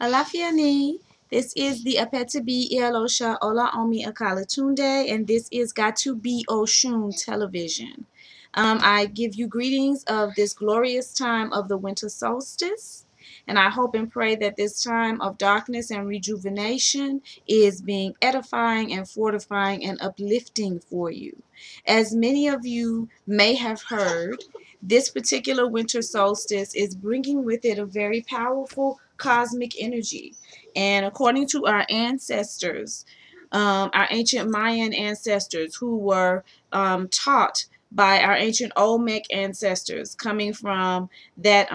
Alafiani. This is the Apetabi Ialosha Ola Omi Akalatunde, and this is Got to Be Oshun Television. I give you greetings of this glorious time of the winter solstice, and I hope and pray that this time of darkness and rejuvenation is being edifying and fortifying and uplifting for you. As many of you may have heard, this particular winter solstice is bringing with it a very powerful cosmic energy. And according to our ancestors, our ancient Mayan ancestors who were taught by our ancient Olmec ancestors coming from that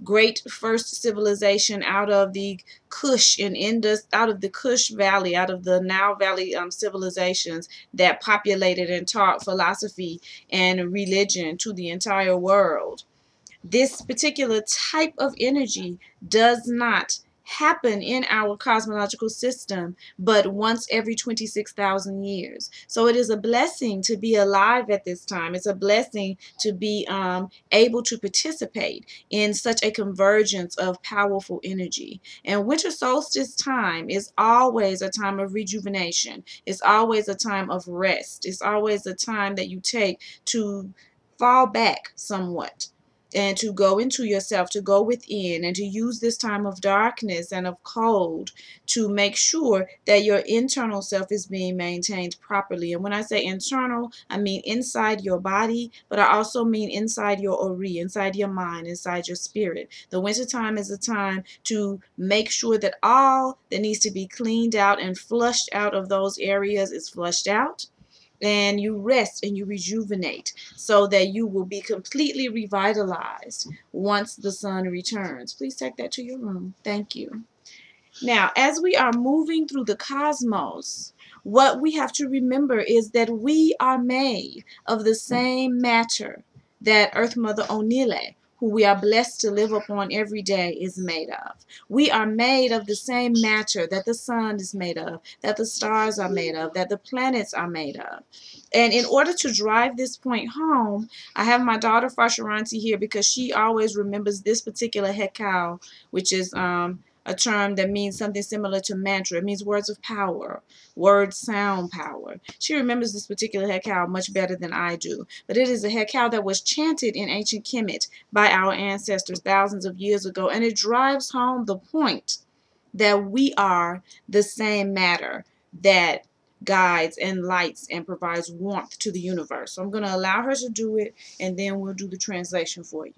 great first civilization out of the Kush and Indus, out of the Kush Valley, out of the Nile Valley civilizations that populated and taught philosophy and religion to the entire world. This particular type of energy does not happen in our cosmological system but once every 26,000 years. So it is a blessing to be alive at this time. It's a blessing to be able to participate in such a convergence of powerful energy. And winter solstice time is always a time of rejuvenation. It's always a time of rest. It's always a time that you take to fall back somewhat and to go into yourself, to go within, and to use this time of darkness and of cold to make sure that your internal self is being maintained properly. And when I say internal, I mean inside your body, but I also mean inside your ori, inside your mind, inside your spirit. The winter time is a time to make sure that all that needs to be cleaned out and flushed out of those areas is flushed out, and you rest and you rejuvenate so that you will be completely revitalized once the sun returns. Please take that to your room. Thank you. Now, as we are moving through the cosmos, what we have to remember is that we are made of the same matter that Earth Mother Onile, who we are blessed to live upon every day, is made of. We are made of the same matter that the sun is made of, that the stars are made of, that the planets are made of. And in order to drive this point home, I have my daughter Fasharanti here because she always remembers this particular hekau, which is a term that means something similar to mantra. It means words of power, words sound power. She remembers this particular hekau much better than I do. But it is a hekau that was chanted in ancient Kemet by our ancestors thousands of years ago. And it drives home the point that we are the same matter that guides and lights and provides warmth to the universe. So I'm going to allow her to do it, and then we'll do the translation for you.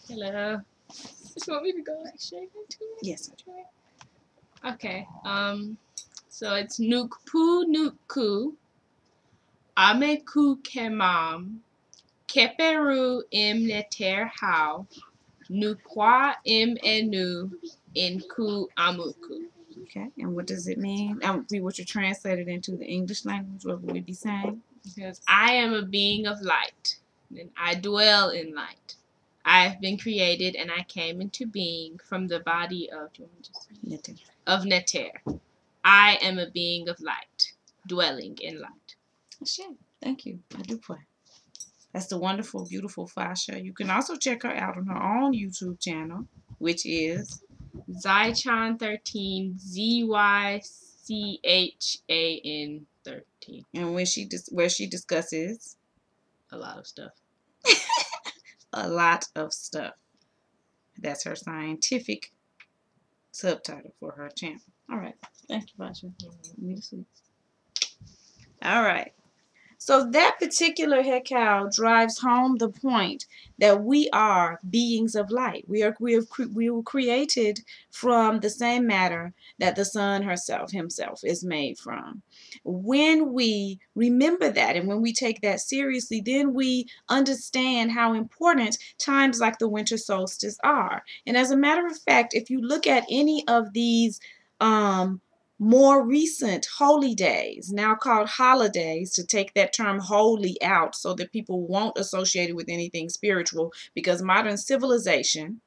Hello. Just want me to go like straight into it? Yes. Okay. So it's Nukpu Nukku, Ameku Kemam, Keperu im Neter Hao, Nukwa im Enu, Inku Amuku. Okay, and what does it mean? We want to translate it into the English language. What would we be saying? Because I am a being of light, and I dwell in light. I have been created, and I came into being from the body of Neter. I am a being of light, dwelling in light. Sure. Thank you. I do play. That's the wonderful, beautiful Fasha. You can also check her out on her own YouTube channel, which is Zychan13, ZYCHAN 13. And where she discusses a lot of stuff. A lot of stuff. That's her scientific subtitle for her channel. All right. Thank you, Fasha. All right. So that particular hekau drives home the point that we are beings of light. We were created from the same matter that the sun himself is made from. When we remember that and when we take that seriously, then we understand how important times like the winter solstice are. And as a matter of fact, if you look at any of these more recent holy days, now called holidays, to take that term holy out so that people won't associate it with anything spiritual, because modern civilization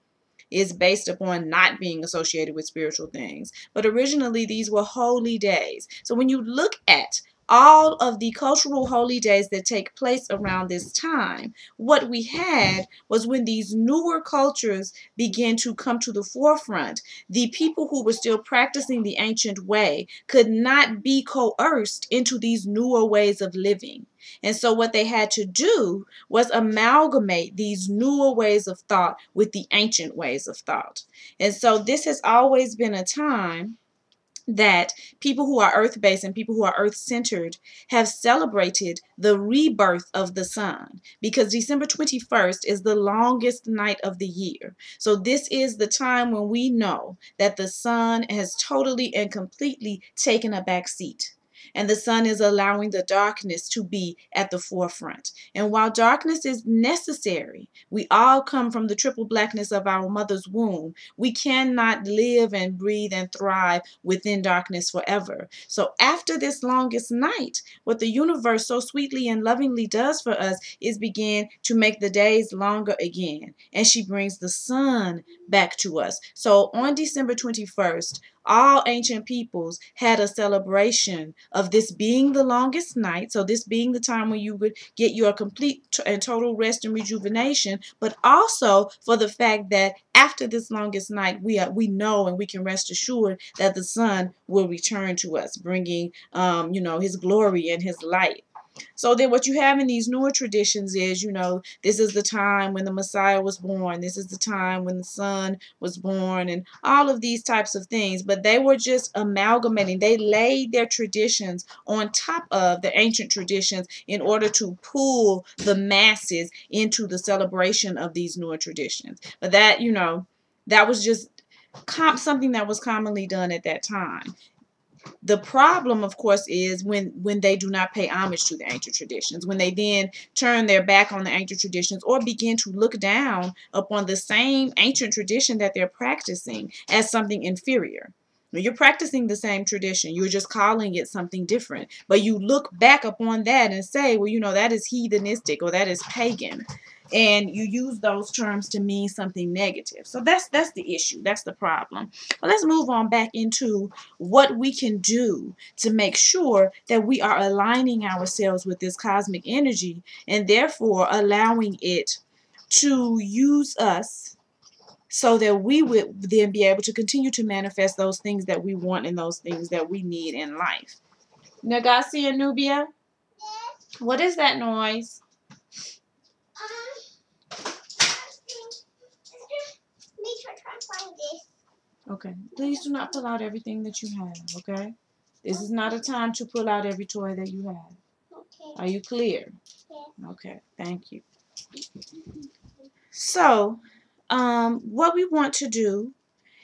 is based upon not being associated with spiritual things. But originally, these were holy days. So when you look at all of the cultural holy days that take place around this time, what we had was when these newer cultures began to come to the forefront, the people who were still practicing the ancient way could not be coerced into these newer ways of living. And so what they had to do was amalgamate these newer ways of thought with the ancient ways of thought. And so this has always been a time that people who are earth-based and people who are earth-centered have celebrated the rebirth of the sun, because December 21st is the longest night of the year. So this is the time when we know that the sun has totally and completely taken a back seat. And the sun is allowing the darkness to be at the forefront. And while darkness is necessary, we all come from the triple blackness of our mother's womb. We cannot live and breathe and thrive within darkness forever. So after this longest night, what the universe so sweetly and lovingly does for us is begin to make the days longer again. And she brings the sun back to us. So on December 21st, all ancient peoples had a celebration of this being the longest night, so this being the time when you would get your complete and total rest and rejuvenation, but also for the fact that after this longest night, we know and we can rest assured that the sun will return to us, bringing his glory and his light. So then what you have in these newer traditions is, this is the time when the Messiah was born. This is the time when the Son was born and all of these types of things. But they were just amalgamating. They laid their traditions on top of the ancient traditions in order to pull the masses into the celebration of these newer traditions. But that, that was just something that was commonly done at that time. The problem, of course, is when they do not pay homage to the ancient traditions, when they then turn their back on the ancient traditions or begin to look down upon the same ancient tradition that they're practicing as something inferior. You're practicing the same tradition. You're just calling it something different. But you look back upon that and say, well, that is heathenistic or that is pagan. And you use those terms to mean something negative. So that's the issue. That's the problem. But let's move on back into what we can do to make sure that we are aligning ourselves with this cosmic energy and therefore allowing it to use us so that we would then be able to continue to manifest those things that we want and those things that we need in life. Nagasi and Nubia? What is that noise? Okay. Please do not pull out everything that you have, okay? This is not a time to pull out every toy that you have. Okay. Are you clear? Yeah. Okay. Thank you. So, what we want to do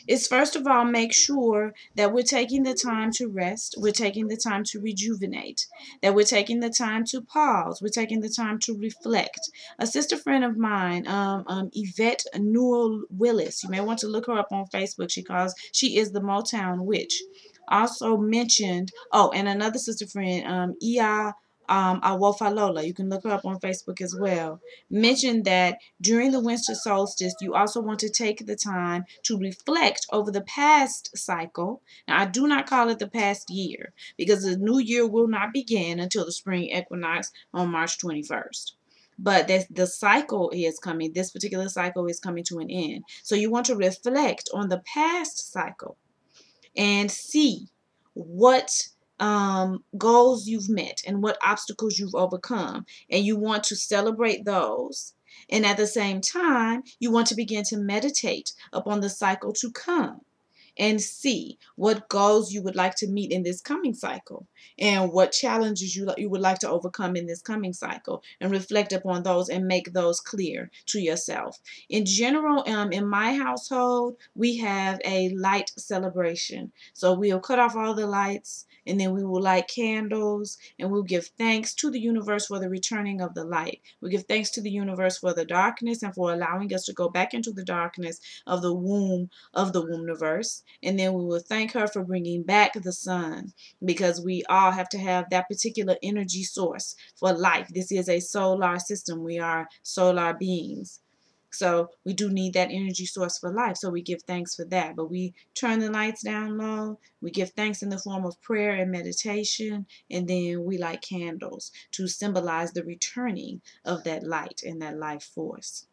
is first of all make sure that we're taking the time to rest, we're taking the time to rejuvenate, that we're taking the time to pause, we're taking the time to reflect. A sister friend of mine, Yvette Newell Willis, you may want to look her up on Facebook. She is the Motown Witch. Also mentioned, and another sister friend, Ia Awofalola, you can look her up on Facebook as well, mentioned that during the winter solstice, you also want to take the time to reflect over the past cycle. Now, I do not call it the past year because the new year will not begin until the spring equinox on March 21st. But the cycle is coming. This particular cycle is coming to an end. So you want to reflect on the past cycle and see what goals you've met and what obstacles you've overcome. And you want to celebrate those. And at the same time, you want to begin to meditate upon the cycle to come and see what goals you would like to meet in this coming cycle and what challenges you would like to overcome in this coming cycle, and reflect upon those and make those clear to yourself. In general, in my household, we have a light celebration. So we'll cut off all the lights, and then we will light candles, and we'll give thanks to the universe for the returning of the light. We give thanks to the universe for the darkness and for allowing us to go back into the darkness of the womb universe. And then we will thank her for bringing back the sun, because we all have to have that particular energy source for life. This is a solar system. We are solar beings. So we do need that energy source for life. So we give thanks for that. But we turn the lights down low. We give thanks in the form of prayer and meditation. And then we light candles to symbolize the returning of that light and that life force.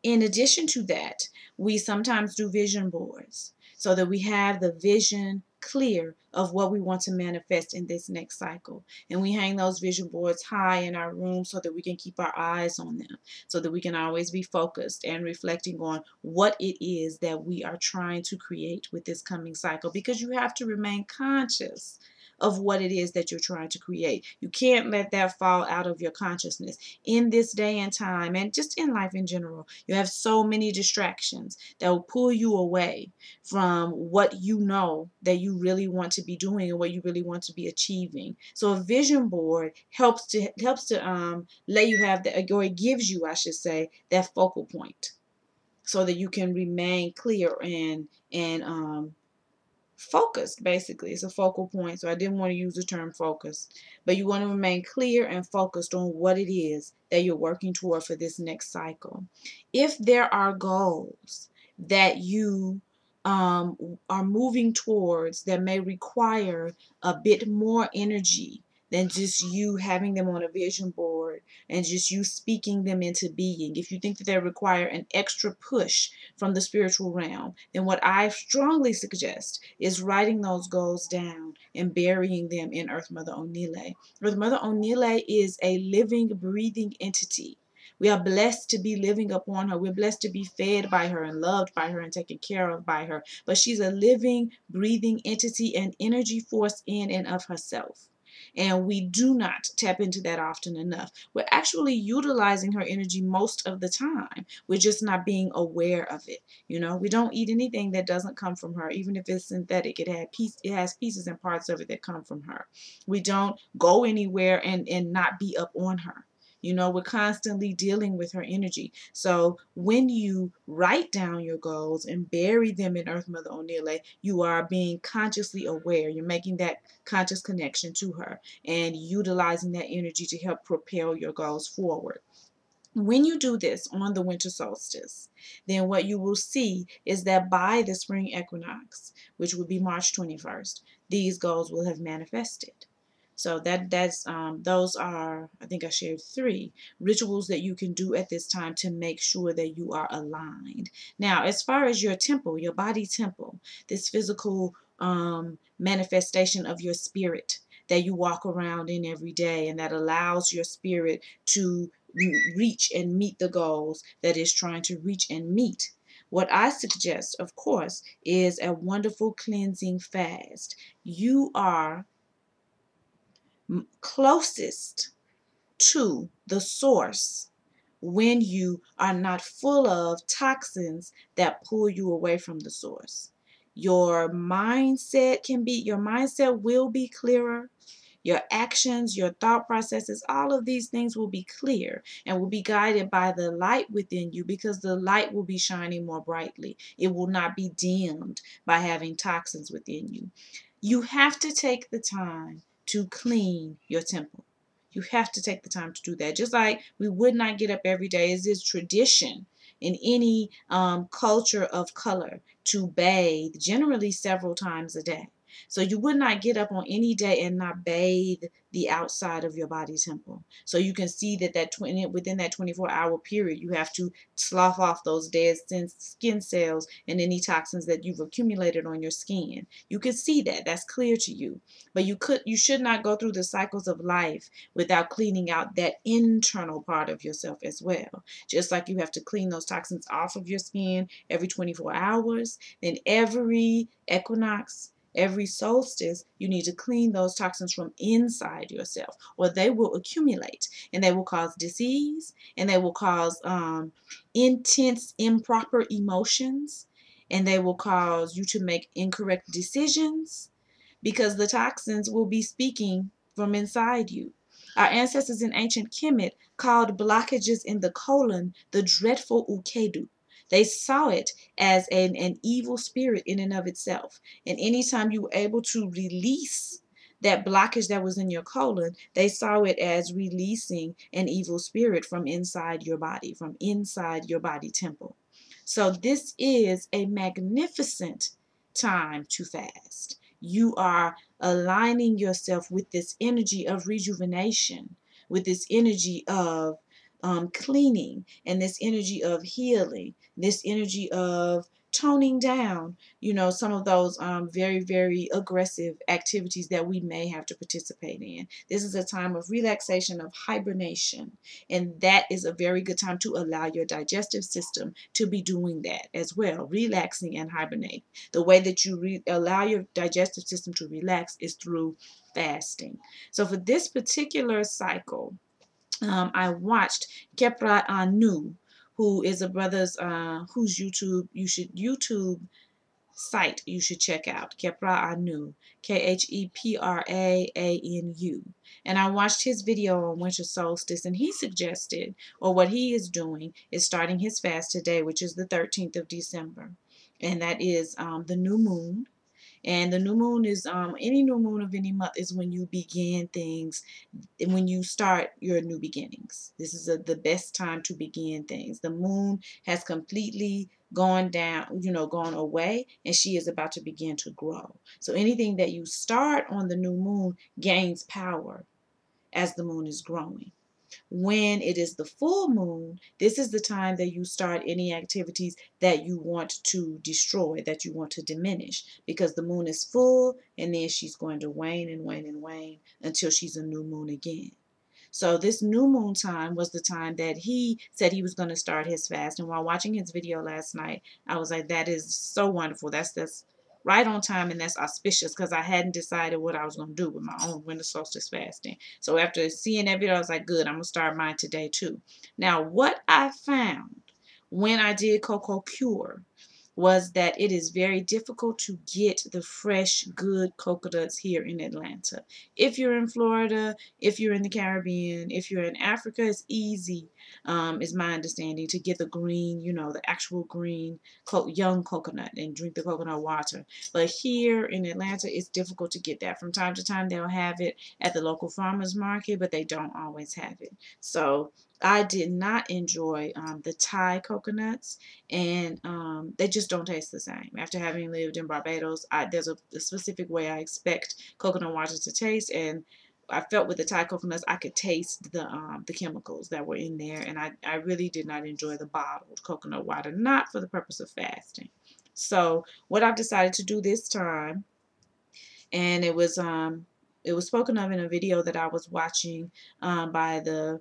In addition to that, we sometimes do vision boards so that we have the vision clear of what we want to manifest in this next cycle. And we hang those vision boards high in our room so that we can keep our eyes on them, so that we can always be focused and reflecting on what it is that we are trying to create with this coming cycle, because you have to remain conscious of what it is that you're trying to create. You can't let that fall out of your consciousness in this day and time, and just in life in general. You have so many distractions that will pull you away from what you know that you really want to be doing and what you really want to be achieving. So a vision board helps to let you have that, or it gives you, I should say, that focal point, so that you can remain clear and focused. Basically, it's a focal point. So I didn't want to use the term focus, but you want to remain clear and focused on what it is that you're working toward for this next cycle. If there are goals that you are moving towards that may require a bit more energy than just you having them on a vision board and just you speaking them into being, if you think that they require an extra push from the spiritual realm, then what I strongly suggest is writing those goals down and burying them in Earth Mother Onile. Earth Mother Onile is a living, breathing entity. We are blessed to be living upon her. We're blessed to be fed by her and loved by her and taken care of by her. But she's a living, breathing entity and energy force in and of herself. And we do not tap into that often enough. We're actually utilizing her energy most of the time. We're just not being aware of it. You know, we don't eat anything that doesn't come from her, even if it's synthetic. It has pieces and parts of it that come from her. We don't go anywhere and not be up on her. You know, we're constantly dealing with her energy. So when you write down your goals and bury them in Earth Mother Onile, you are being consciously aware. You're making that conscious connection to her and utilizing that energy to help propel your goals forward. When you do this on the winter solstice, then what you will see is that by the spring equinox, which will be March 21st, these goals will have manifested. So those are, I think I shared 3 rituals that you can do at this time to make sure that you are aligned. Now, as far as your temple, your body temple, this physical manifestation of your spirit that you walk around in every day, and that allows your spirit to reach and meet the goals that it's trying to reach and meet. What I suggest, of course, is a wonderful cleansing fast. You are closest to the source when you are not full of toxins that pull you away from the source. Your mindset will be clearer. Your actions, your thought processes, all of these things will be clear and will be guided by the light within you, because the light will be shining more brightly. It will not be dimmed by having toxins within you. You have to take the time to clean your temple. You have to take the time to do that. Just like we would not get up every day, as is tradition in any culture of color, to bathe generally several times a day. So you would not get up on any day and not bathe the outside of your body temple. So you can see that within that 24-hour period, you have to slough off those dead skin cells and any toxins that you've accumulated on your skin. You can see that. That's clear to you. But you should not go through the cycles of life without cleaning out that internal part of yourself as well. Just like you have to clean those toxins off of your skin every 24 hours, then every equinox, every solstice, you need to clean those toxins from inside yourself, or they will accumulate and they will cause disease, and they will cause intense, improper emotions, and they will cause you to make incorrect decisions, because the toxins will be speaking from inside you. Our ancestors in ancient Kemet called blockages in the colon the dreadful ukedu. They saw it as an evil spirit in and of itself. And anytime you were able to release that blockage that was in your colon, they saw it as releasing an evil spirit from inside your body temple. So this is a magnificent time to fast. You are aligning yourself with this energy of rejuvenation, with this energy of cleaning, and this energy of healing, this energy of toning down, some of those very, very aggressive activities that we may have to participate in. This is a time of relaxation, of hibernation, and that is a very good time to allow your digestive system to be doing that as well, relaxing and hibernating. The way that you allow your digestive system to relax is through fasting. So for this particular cycle, I watched Kepra Anu, who is a brother's whose YouTube site you should check out. Kepra Anu, KhepraAnu. And I watched his video on Winter Solstice, and he suggested, or what he is doing, is starting his fast today, which is the 13th of December. And that is the new moon. And the new moon is any new moon of any month is when you begin things, when you start your new beginnings. This is the best time to begin things. The moon has completely gone down, gone away, and she is about to begin to grow. So anything that you start on the new moon gains power as the moon is growing. When it is the full moon, this is the time that you start any activities that you want to destroy, that you want to diminish, because the moon is full and then she's going to wane and wane and wane until she's a new moon again. So this new moon time was the time that he said he was going to start his fast. And while watching his video last night, I was like, that is so wonderful. That's right on time, and that's auspicious, because I hadn't decided what I was going to do with my own winter solstice fasting. So after seeing that video, I was like, good, I'm going to start mine today too. Now, what I found when I did Cocoa Cure was that it is very difficult to get the fresh, good coconuts here in Atlanta. If you're in Florida, if you're in the Caribbean, if you're in Africa, it's easy, is my understanding, to get the green, the actual green young coconut and drink the coconut water. But here in Atlanta, it's difficult to get that. From time to time, they'll have it at the local farmers market, but they don't always have it. So I did not enjoy the Thai coconuts, and they just don't taste the same. After having lived in Barbados, there's a specific way I expect coconut water to taste, and I felt with the Thai coconuts I could taste the chemicals that were in there, and I really did not enjoy the bottled coconut water, not for the purpose of fasting. So what I've decided to do this time, and it was spoken of in a video that I was watching by the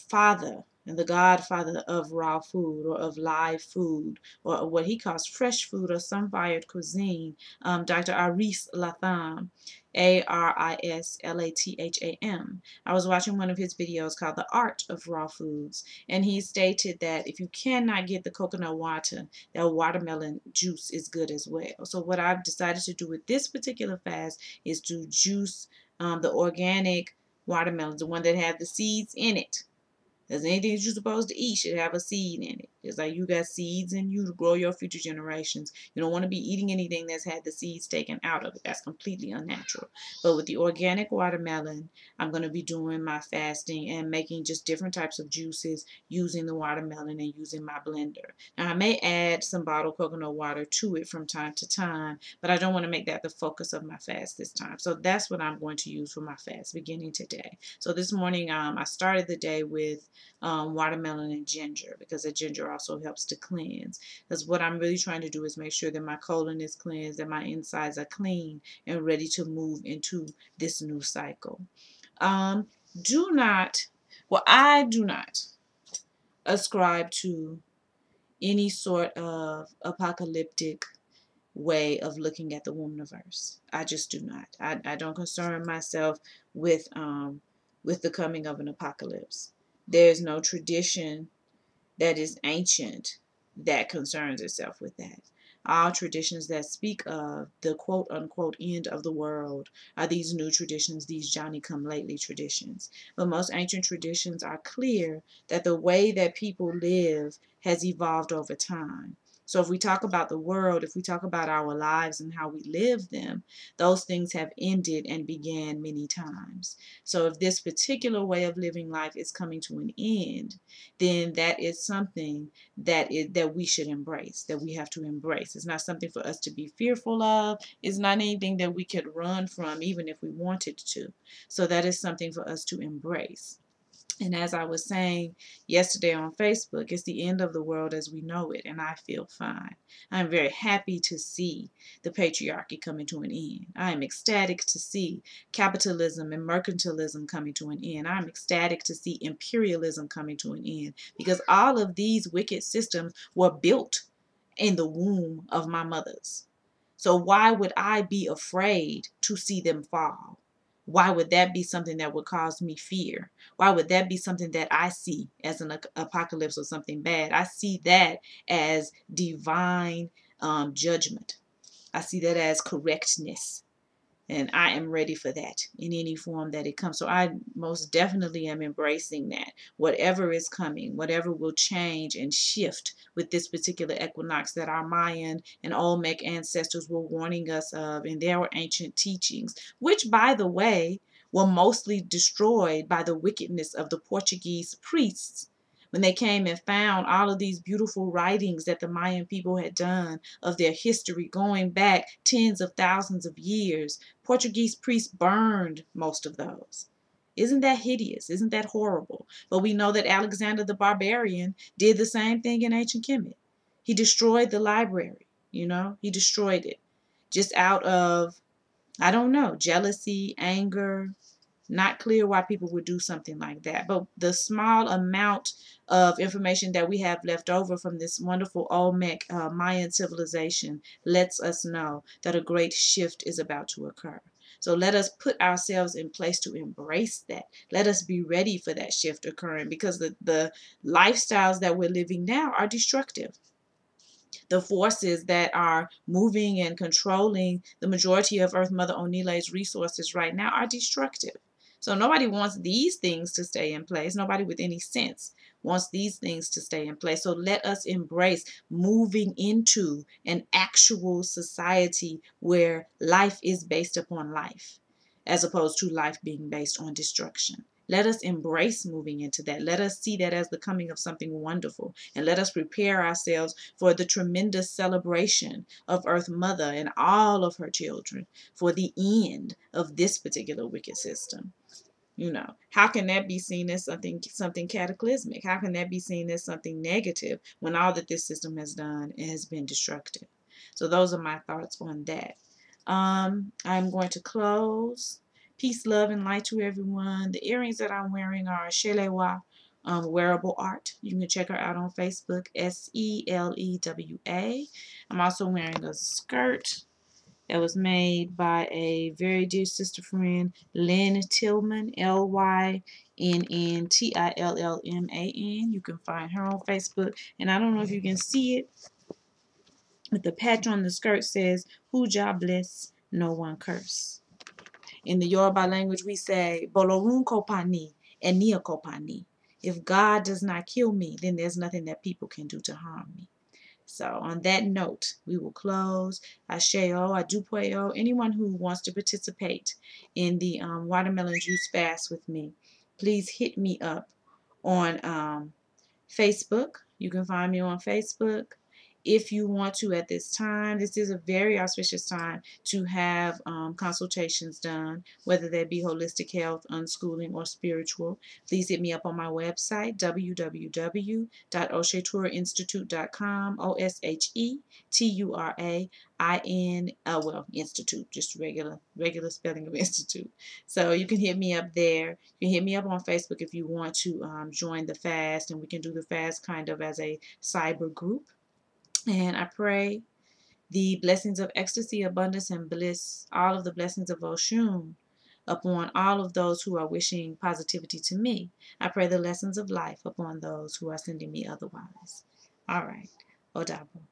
father and the godfather of raw food, or of live food, or what he calls fresh food or sun-fired cuisine, Dr. Aris Latham, Arislatham. I was watching one of his videos called The Art of Raw Foods, and he stated that if you cannot get the coconut water, that watermelon juice is good as well. So what I've decided to do with this particular fast is to juice the organic watermelons, the one that have the seeds in it. Because anything that you're supposed to eat should have a seed in it. It's like you got seeds in you to grow your future generations. You don't want to be eating anything that's had the seeds taken out of it. That's completely unnatural. But with the organic watermelon, I'm going to be doing my fasting and making just different types of juices using the watermelon and using my blender. Now, I may add some bottled coconut water to it from time to time, but I don't want to make that the focus of my fast this time. So that's what I'm going to use for my fast beginning today. So this morning, I started the day with watermelon and ginger, because the ginger also helps to cleanse. Because what I'm really trying to do is make sure that my colon is cleansed, that my insides are clean and ready to move into this new cycle. I do not ascribe to any sort of apocalyptic way of looking at the universe. I just do not. I don't concern myself with the coming of an apocalypse. There's no tradition that is ancient that concerns itself with that. All traditions that speak of the quote unquote end of the world are these new traditions, these Johnny come lately traditions. But most ancient traditions are clear that the way that people live has evolved over time. So if we talk about the world, if we talk about our lives and how we live them, those things have ended and began many times. So if this particular way of living life is coming to an end, then that is something that we should embrace, that we have to embrace. It's not something for us to be fearful of. It's not anything that we could run from, even if we wanted to. So that is something for us to embrace. And as I was saying yesterday on Facebook, it's the end of the world as we know it, and I feel fine. I'm very happy to see the patriarchy coming to an end. I am ecstatic to see capitalism and mercantilism coming to an end. I'm ecstatic to see imperialism coming to an end, because all of these wicked systems were built in the womb of my mothers. So why would I be afraid to see them fall? Why would that be something that would cause me fear? Why would that be something that I see as an apocalypse or something bad? I see that as divine judgment. I see that as correctness. And I am ready for that in any form that it comes. So I most definitely am embracing that. Whatever is coming, whatever will change and shift with this particular equinox that our Mayan and Olmec ancestors were warning us of in their ancient teachings, which, by the way, were mostly destroyed by the wickedness of the Portuguese priests when they came and found all of these beautiful writings that the Mayan people had done of their history going back tens of thousands of years. Portuguese priests burned most of those. Isn't that hideous? Isn't that horrible? But we know that Alexander the Barbarian did the same thing in ancient Kemet. He destroyed the library, he destroyed it just out of, I don't know, jealousy, anger. Not clear why people would do something like that. But the small amount of information that we have left over from this wonderful Olmec Mayan civilization lets us know that a great shift is about to occur. So let us put ourselves in place to embrace that. Let us be ready for that shift occurring, because the lifestyles that we're living now are destructive. The forces that are moving and controlling the majority of Earth Mother Onile's resources right now are destructive. So nobody wants these things to stay in place. Nobody with any sense wants these things to stay in place. So let us embrace moving into an actual society where life is based upon life, as opposed to life being based on destruction. Let us embrace moving into that. Let us see that as the coming of something wonderful. And let us prepare ourselves for the tremendous celebration of Earth Mother and all of her children for the end of this particular wicked system. How can that be seen as something cataclysmic? How can that be seen as something negative when all that this system has done has been destructive? So those are my thoughts on that. I'm going to close. Peace, love, and light to everyone. The earrings that I'm wearing are Shelewa Wearable Art. You can check her out on Facebook, SELEWA. I'm also wearing a skirt that was made by a very dear sister friend, Lynn Tillman, LYNNTILLMAN. You can find her on Facebook. And I don't know if you can see it, but the patch on the skirt says, "Huja bless, no one curse." In the Yoruba language, we say, "Bolorun kopani, enia kopani." If God does not kill me, then there's nothing that people can do to harm me. So on that note, we will close. Asheo, Adupueo, anyone who wants to participate in the watermelon juice fast with me, please hit me up on Facebook. You can find me on Facebook. If you want to at this time, this is a very auspicious time to have consultations done, whether that be holistic health, unschooling, or spiritual. Please hit me up on my website, www.osheturainstitute.com, Institute, just regular spelling of institute. So you can hit me up there. You can hit me up on Facebook if you want to join the fast, and we can do the fast kind of as a cyber group. And I pray the blessings of ecstasy, abundance, and bliss, all of the blessings of Oshun, upon all of those who are wishing positivity to me. I pray the lessons of life upon those who are sending me otherwise. All right. Odabo.